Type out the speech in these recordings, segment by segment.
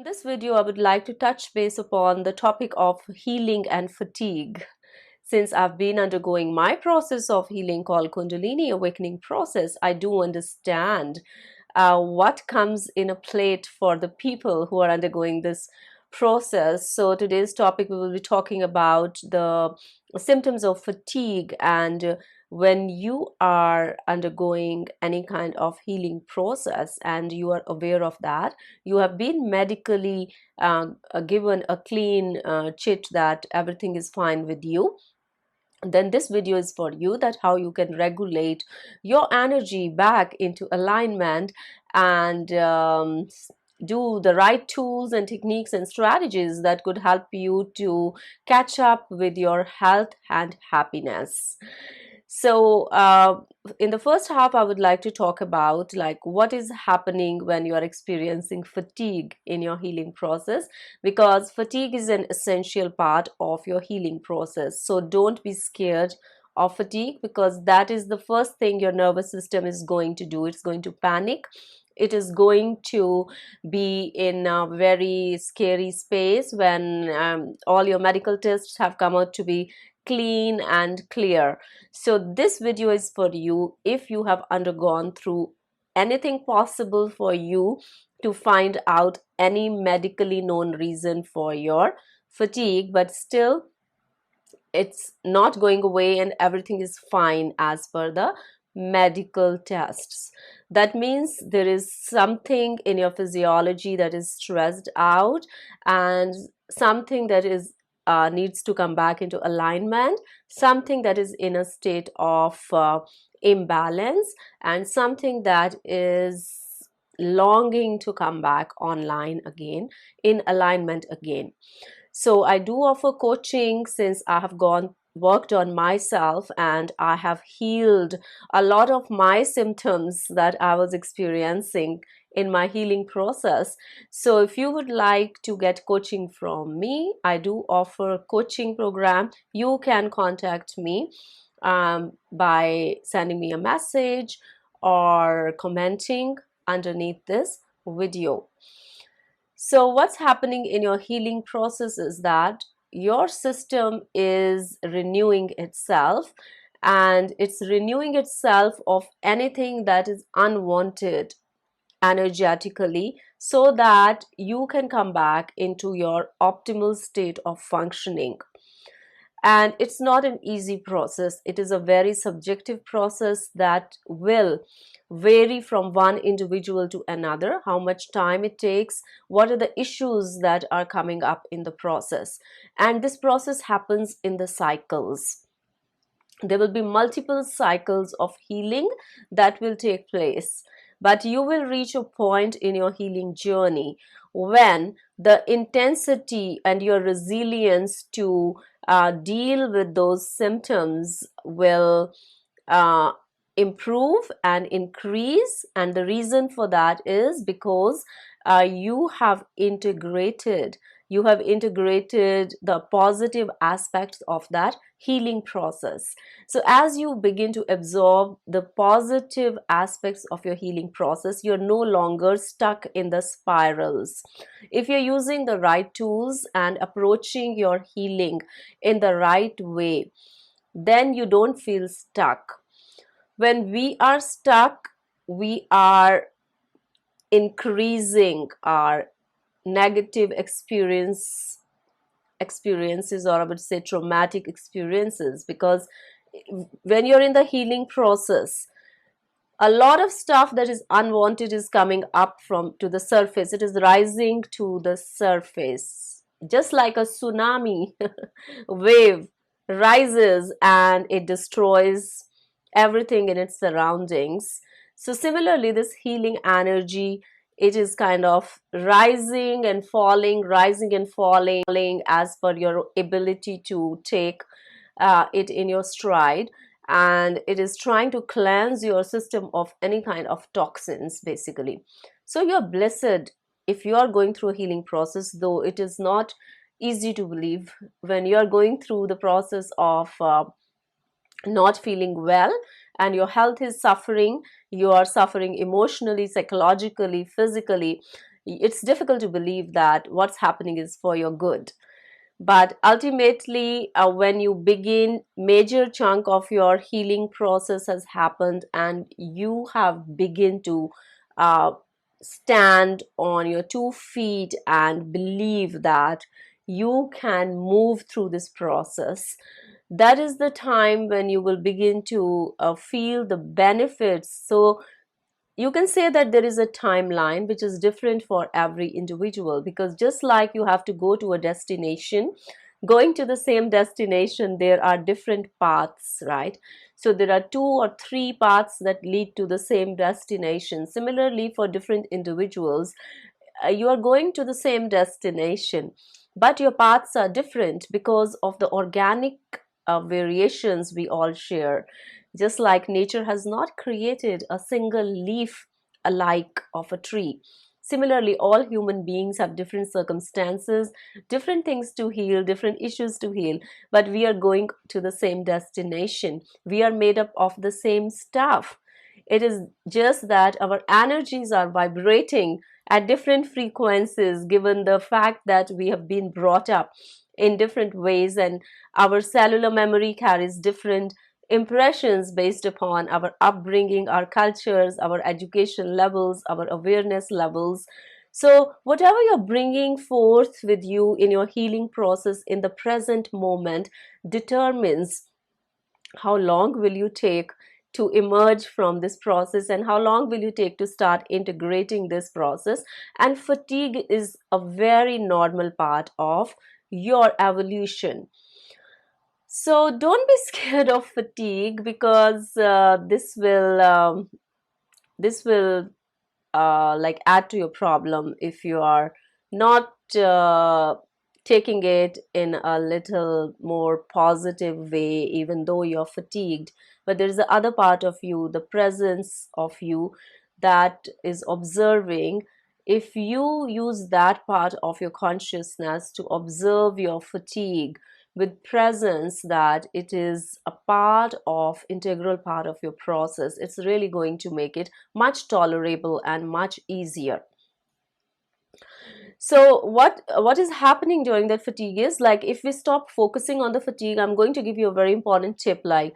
In this video, I would like to touch base upon the topic of healing and fatigue. Since I've been undergoing my process of healing called Kundalini awakening process, I do understand what comes in a plate for the people who are undergoing this process. So today's topic, we will be talking about the symptoms of fatigue, and when you are undergoing any kind of healing process and you are aware of that, you have been medically given a clean chit that everything is fine with you, then this video is for you, that how you can regulate your energy back into alignment and do the right tools and techniques and strategies that could help you to catch up with your health and happiness. So in the first half, I would like to talk about like what is happening when you are experiencing fatigue in your healing process, because fatigue is an essential part of your healing process. So don't be scared of fatigue, because that is the first thing your nervous system is going to do. It's going to panic. It is going to be in a very scary space when all your medical tests have come out to be clean and clear. So this video is for you if you have undergone through anything possible for you to find out any medically known reason for your fatigue, but still it's not going away and everything is fine as per the medical tests. That means there is something in your physiology that is stressed out, and something that is needs to come back into alignment, something that is in a state of imbalance, and something that is longing to come back online again, in alignment again. So I do offer coaching since I have worked on myself, and I have healed a lot of my symptoms that I was experiencing in my healing process. So if you would like to get coaching from me, I do offer a coaching program. You can contact me by sending me a message or commenting underneath this video. So what's happening in your healing process is that your system is renewing itself, and it's renewing itself of anything that is unwanted energetically, so that you can come back into your optimal state of functioning. And it's not an easy process. It is a very subjective process that will vary from one individual to another, how much time it takes, what are the issues that are coming up in the process. And this process happens in the cycles. There will be multiple cycles of healing that will take place, but you will reach a point in your healing journey when the intensity and your resilience to deal with those symptoms will uh, improve and increase. And the reason for that is because you have integrated the positive aspects of that healing process. So as you begin to absorb the positive aspects of your healing process, you're no longer stuck in the spirals. If you're using the right tools and approaching your healing in the right way, then you don't feel stuck. When we are stuck, we are increasing our negative experiences, or I would say traumatic experiences, because when you're in the healing process, a lot of stuff that is unwanted is coming up from to the surface. It is rising to the surface, just like a tsunami wave rises and it destroys everything in its surroundings. So similarly, this healing energy, it is kind of rising and falling, rising and falling as per your ability to take it in your stride. And it is trying to cleanse your system of any kind of toxins, basically. So you're blessed if you are going through a healing process, though it is not easy to believe. When you are going through the process of not feeling well and your health is suffering, you are suffering emotionally, psychologically, physically, it's difficult to believe that what's happening is for your good. But ultimately, when you begin, major chunk of your healing process has happened, and you have begin to uh, stand on your 2 feet and believe that you can move through this process. That is the time when you will begin to feel the benefits. So you can say that there is a timeline which is different for every individual, because just like you have to go to a destination, going to the same destination, there are different paths, right? So there are 2 or 3 paths that lead to the same destination. Similarly, for different individuals, you are going to the same destination, but your paths are different because of the organic variations we all share. Just like nature has not created a single leaf alike of a tree. Similarly, all human beings have different circumstances, different things to heal, different issues to heal, but we are going to the same destination. We are made up of the same stuff. It is just that our energies are vibrating at different frequencies, given the fact that we have been brought up in different ways, and our cellular memory carries different impressions based upon our upbringing, our cultures, our education levels, our awareness levels. So, whatever you're bringing forth with you in your healing process in the present moment determines how long will you take to emerge from this process, and how long will you take to start integrating this process. And fatigue is a very normal part of your evolution. So don't be scared of fatigue, because this will like add to your problem if you are not taking it in a little more positive way, even though you're fatigued. But there's the other part of you, the presence of you, that is observing. If you use that part of your consciousness to observe your fatigue with presence, that it is a part of integral part of your process, it's really going to make it much tolerable and much easier. So what is happening during that fatigue is, like, if we stop focusing on the fatigue, I'm going to give you a very important tip. Like,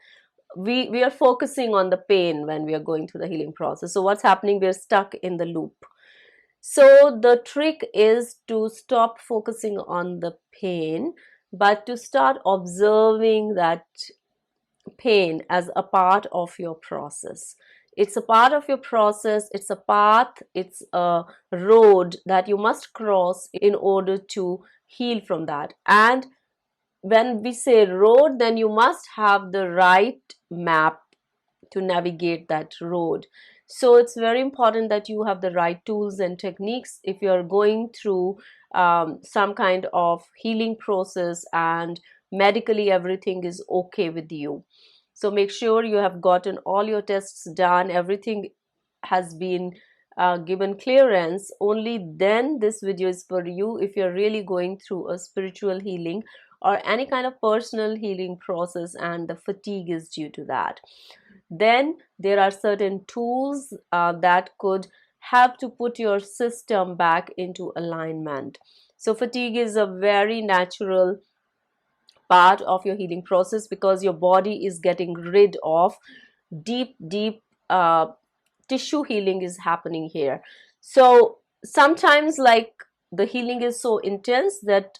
we are focusing on the pain when we are going through the healing process. So what's happening, we're stuck in the loop. So the trick is to stop focusing on the pain, but to start observing that pain as a part of your process. It's a part of your process, it's a path, it's a road that you must cross in order to heal from that. And when we say road, then you must have the right map to navigate that road. So it's very important that you have the right tools and techniques if you're going through some kind of healing process and medically everything is okay with you. So make sure you have gotten all your tests done, everything has been given clearance. Only then this video is for you if you're really going through a spiritual healing or any kind of personal healing process and the fatigue is due to that. Then there are certain tools that could help to put your system back into alignment. So fatigue is a very natural part of your healing process, because your body is getting rid of deep tissue healing is happening here. So sometimes, like, the healing is so intense that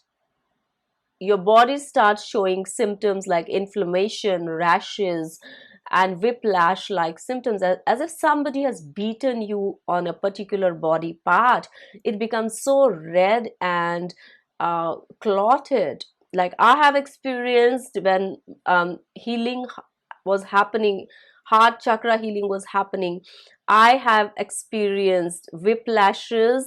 your body starts showing symptoms like inflammation, rashes, and whiplash like symptoms, as if somebody has beaten you on a particular body part. It becomes so red and clotted. Like, I have experienced when healing was happening, heart chakra healing was happening, I have experienced whiplashes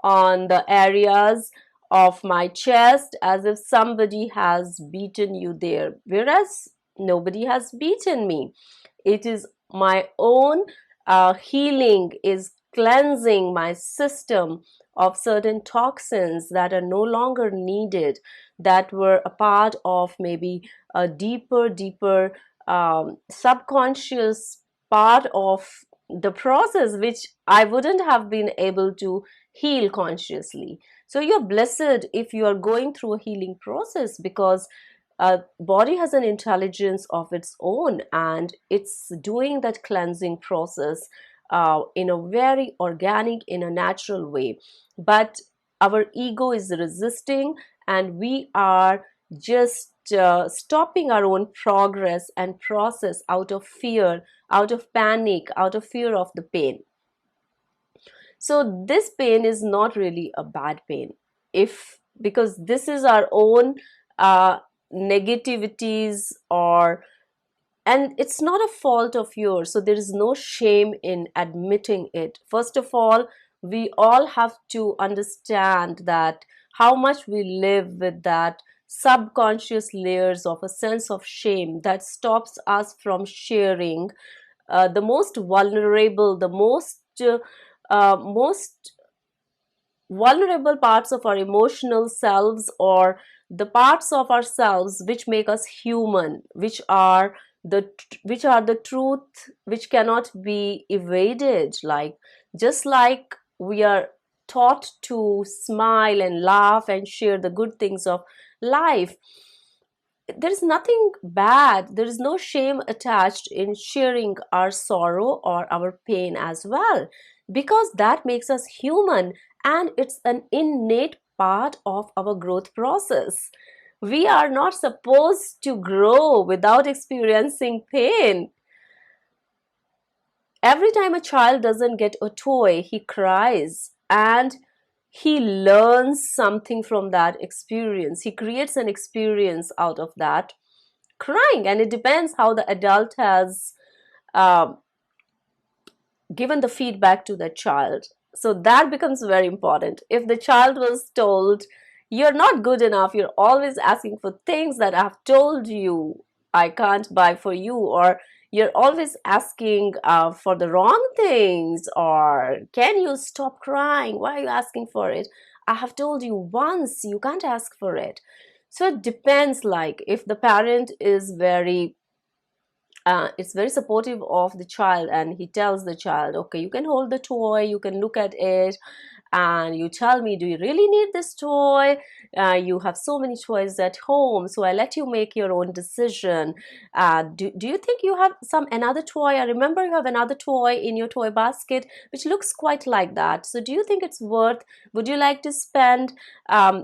on the areas of my chest, as if somebody has beaten you there, whereas nobody has beaten me. It is my own healing is cleansing my system of certain toxins that are no longer needed, that were a part of maybe a deeper subconscious part of the process which I wouldn't have been able to heal consciously. So you're blessed if you are going through a healing process, because body has an intelligence of its own, and it's doing that cleansing process in a very organic, in a natural way. But our ego is resisting, and we are just stopping our own progress and process out of fear, out of panic, out of fear of the pain. So this pain is not really a bad pain, if because this is our own uh, negativities, or and it's not a fault of yours, so there is no shame in admitting it. First of all, we all have to understand that how much we live with that subconscious layers of a sense of shame that stops us from sharing the most vulnerable, the most vulnerable parts of our emotional selves, or the parts of ourselves which make us human, which are the truth which cannot be evaded. Like, just like we are taught to smile and laugh and share the good things of life, there is nothing bad, there is no shame attached in sharing our sorrow or our pain as well, because that makes us human, and it's an innate part of our growth process. We are not supposed to grow without experiencing pain. Every time a child doesn't get a toy, he cries, and he learns something from that experience. He creates an experience out of that crying, and it depends how the adult has um, given the feedback to the child. So that becomes very important. If the child was told, you're not good enough, you're always asking for things that I've told you I can't buy for you, or you're always asking for the wrong things, or can you stop crying, why are you asking for it, I have told you once, you can't ask for it. So it depends. Like, if the parent is very it's very supportive of the child, and he tells the child, okay, you can hold the toy, you can look at it, and you tell me, do you really need this toy? You have so many toys at home, so I let you make your own decision. Do you think you have some another toy? I remember you have another toy in your toy basket which looks quite like that, so do you think it's worth, would you like to spend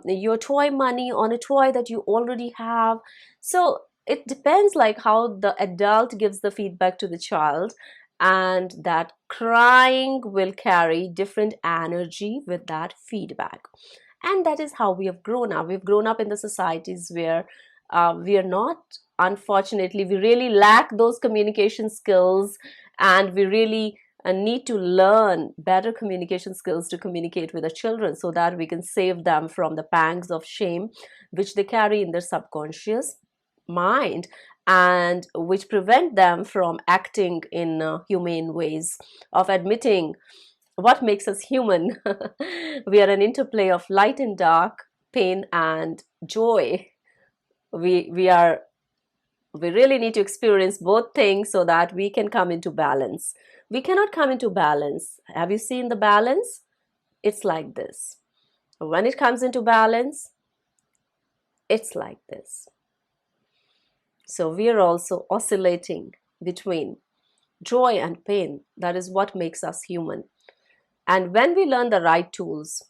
your toy money on a toy that you already have? So it depends, like how the adult gives the feedback to the child, and that crying will carry different energy with that feedback. And that is how we have grown up. We've grown up in the societies where we are not, unfortunately, we really lack those communication skills, and we really need to learn better communication skills to communicate with the children, so that we can save them from the pangs of shame which they carry in their subconscious mind, and which prevent them from acting in humane ways, of admitting what makes us human. We are an interplay of light and dark, pain and joy. We we are we really need to experience both things so that we can come into balance. We cannot come into balance. Have you seen the balance? It's like this. When it comes into balance, it's like this. So we are also oscillating between joy and pain. That is what makes us human. And when we learn the right tools,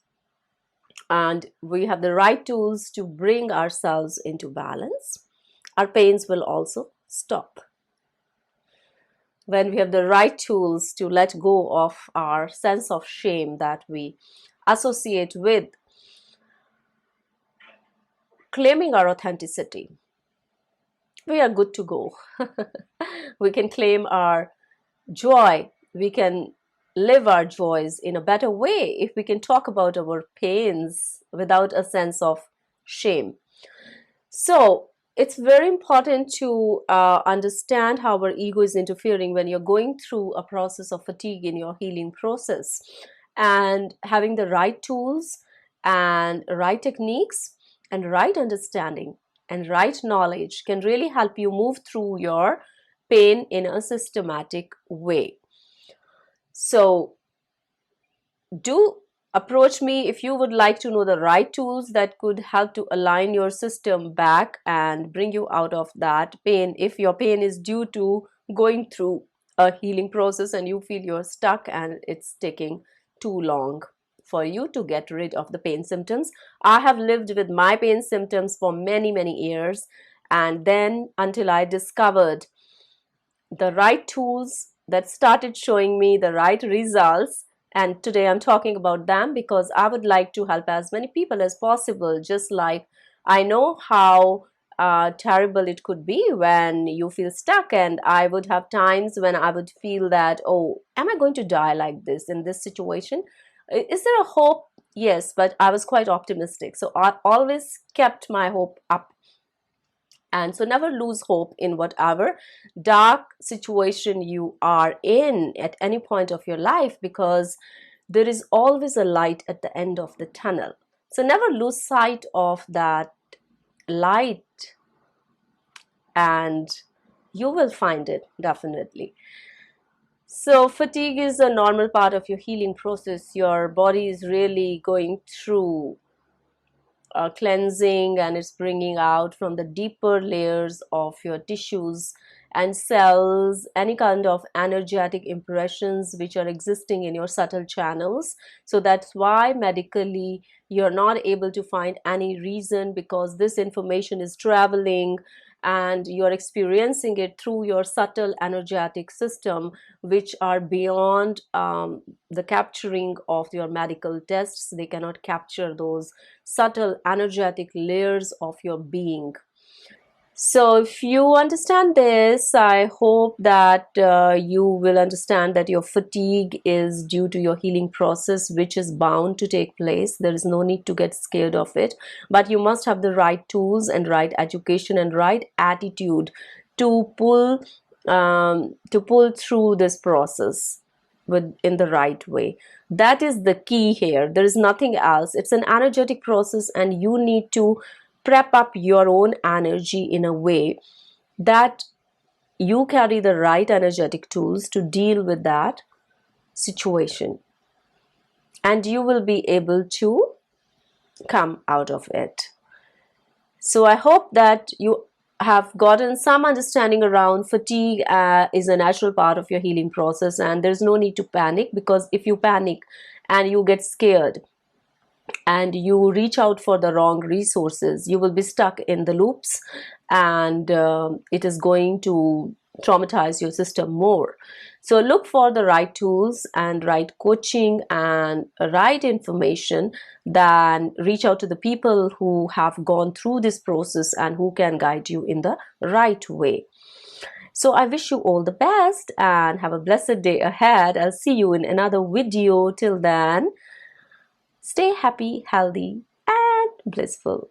and we have the right tools to bring ourselves into balance, our pains will also stop. When we have the right tools to let go of our sense of shame that we associate with claiming our authenticity, we are good to go. We can claim our joy. We can live our joys in a better way if we can talk about our pains without a sense of shame. So it's very important to understand how our ego is interfering when you're going through a process of fatigue in your healing process. And having the right tools and right techniques and right understanding and right knowledge can really help you move through your pain in a systematic way. So do approach me if you would like to know the right tools that could help to align your system back and bring you out of that pain. If your pain is due to going through a healing process and you feel you're stuck and it's taking too long for you to get rid of the pain symptoms. I have lived with my pain symptoms for many, many years, and then until I discovered the right tools that started showing me the right results. And today I'm talking about them because I would like to help as many people as possible. Just like I know how terrible it could be when you feel stuck, and I would have times when I would feel that, oh, am I going to die like this in this situation? Is there a hope? Yes, but I was quite optimistic, so I always kept my hope up. And so never lose hope in whatever dark situation you are in at any point of your life, because there is always a light at the end of the tunnel. So never lose sight of that light, and you will find it definitely. So fatigue is a normal part of your healing process. Your body is really going through cleansing, and it's bringing out from the deeper layers of your tissues and cells any kind of energetic impressions which are existing in your subtle channels. So that's why medically you're not able to find any reason, because this information is traveling and you're experiencing it through your subtle energetic system, which are beyond the capturing of your medical tests. They cannot capture those subtle energetic layers of your being. So if you understand this, I hope that you will understand that your fatigue is due to your healing process, which is bound to take place. There is no need to get scared of it, but you must have the right tools and right education and right attitude to pull through this process in the right way. That is the key here. There is nothing else. It's an energetic process, and you need to prep up your own energy in a way that you carry the right energetic tools to deal with that situation, and you will be able to come out of it. So I hope that you have gotten some understanding around fatigue is a natural part of your healing process, and there's no need to panic, because if you panic and you get scared and you reach out for the wrong resources, you will be stuck in the loops, and it is going to traumatize your system more. So look for the right tools and right coaching and right information, then reach out to the people who have gone through this process and who can guide you in the right way. So I wish you all the best and have a blessed day ahead. I'll see you in another video. Till then, stay happy, healthy, and blissful.